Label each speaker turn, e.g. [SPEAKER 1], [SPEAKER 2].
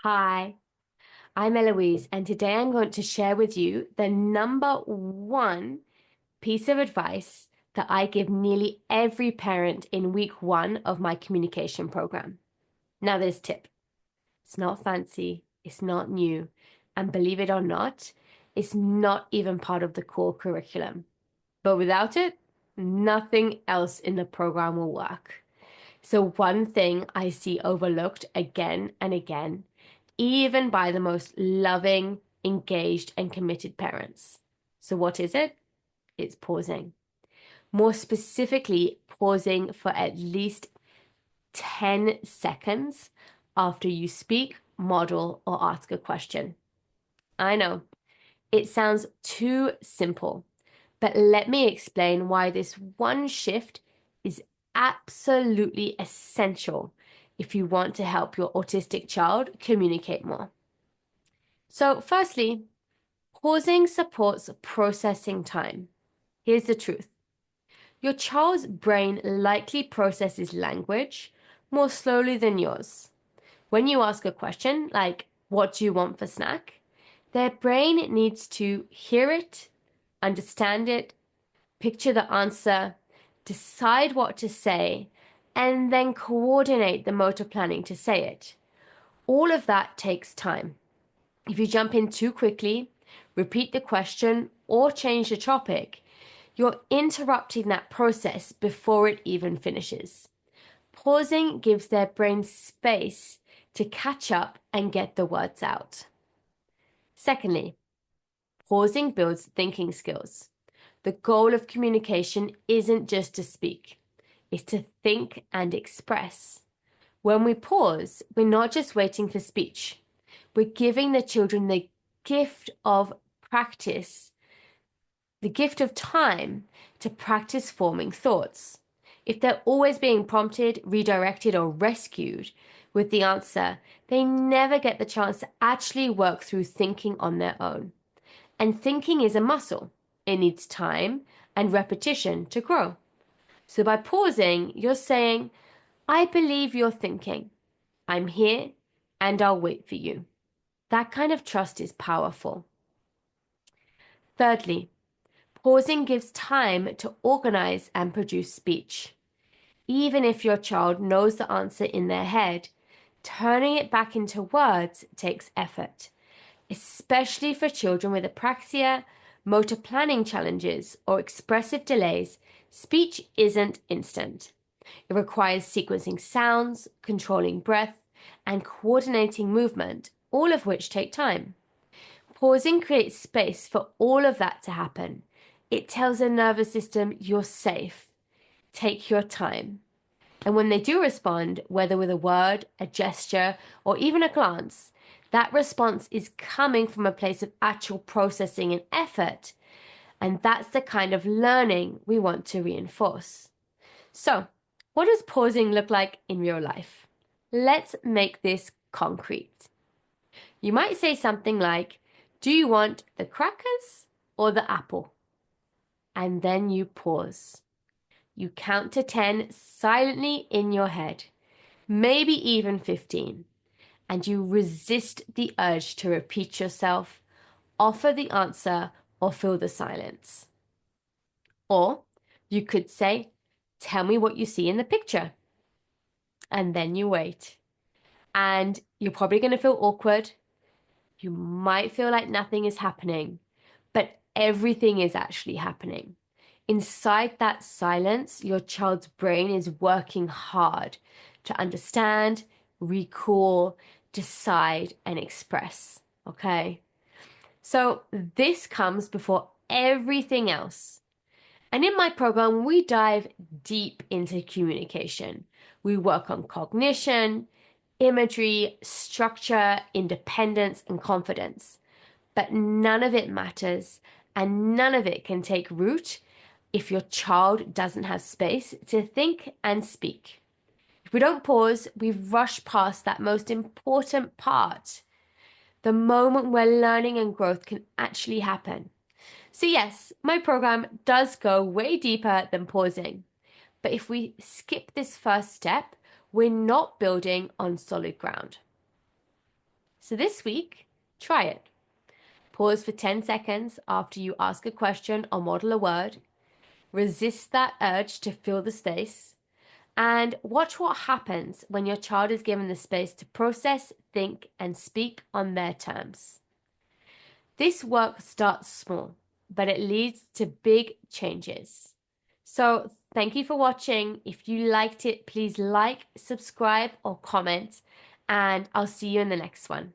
[SPEAKER 1] Hi, I'm Eloise, and today I'm going to share with you the number one piece of advice that I give nearly every parent in week one of my communication program. Now, this tip, it's not fancy, it's not new, and believe it or not, it's not even part of the core curriculum. But without it, nothing else in the program will work. So, one thing I see overlooked again and again, even by the most loving, engaged, and committed parents. So, what is it? It's pausing. More specifically, pausing for at least 10 seconds after you speak, model, or ask a question. I know it sounds too simple, but let me explain why this one shift is absolutely essential if you want to help your autistic child communicate more. So, firstly, pausing supports processing time. Here's the truth. Your child's brain likely processes language more slowly than yours. When you ask a question like, "What do you want for snack?" their brain needs to hear it, understand it, picture the answer, decide what to say, and then coordinate the motor planning to say it. All of that takes time. If you jump in too quickly, repeat the question, or change the topic, you're interrupting that process before it even finishes. Pausing gives their brain space to catch up and get the words out. Secondly, pausing builds thinking skills. The goal of communication isn't just to speak, it's to think and express. When we pause, we're not just waiting for speech, we're giving the children the gift of practice, the gift of time to practice forming thoughts. If they're always being prompted, redirected, or rescued with the answer, they never get the chance to actually work through thinking on their own. And thinking is a muscle. It needs time and repetition to grow. So by pausing, you're saying, "I believe you're thinking. I'm here and I'll wait for you." That kind of trust is powerful. Thirdly, pausing gives time to organize and produce speech. Even if your child knows the answer in their head, turning it back into words takes effort, especially for children with apraxia, motor planning challenges, or expressive delays. Speech isn't instant. It requires sequencing sounds, controlling breath, and coordinating movement, all of which take time. Pausing creates space for all of that to happen. It tells the nervous system you're safe. Take your time. And when they do respond, whether with a word, a gesture, or even a glance, that response is coming from a place of actual processing and effort. And that's the kind of learning we want to reinforce. So, what does pausing look like in real life? Let's make this concrete. You might say something like, "Do you want the crackers or the apple?" And then you pause. You count to 10 silently in your head, maybe even 15, and you resist the urge to repeat yourself, offer the answer, or fill the silence. Or you could say, "Tell me what you see in the picture." And then you wait. And you're probably going to feel awkward. You might feel like nothing is happening, but everything is actually happening. Inside that silence, your child's brain is working hard to understand, recall, decide, and express. Okay? So this comes before everything else. And in my program, we dive deep into communication. We work on cognition, imagery, structure, independence, and confidence. But none of it matters, and none of it can take root if your child doesn't have space to think and speak. If we don't pause, we rush past that most important part, the moment where learning and growth can actually happen. So, yes, my program does go way deeper than pausing. But if we skip this first step, we're not building on solid ground. So this week, try it. Pause for 10 seconds after you ask a question or model a word. Resist that urge to fill the space. And watch what happens when your child is given the space to process, think, and speak on their terms. This work starts small, but it leads to big changes. So, thank you for watching. If you liked it, please like, subscribe, or comment, and I'll see you in the next one.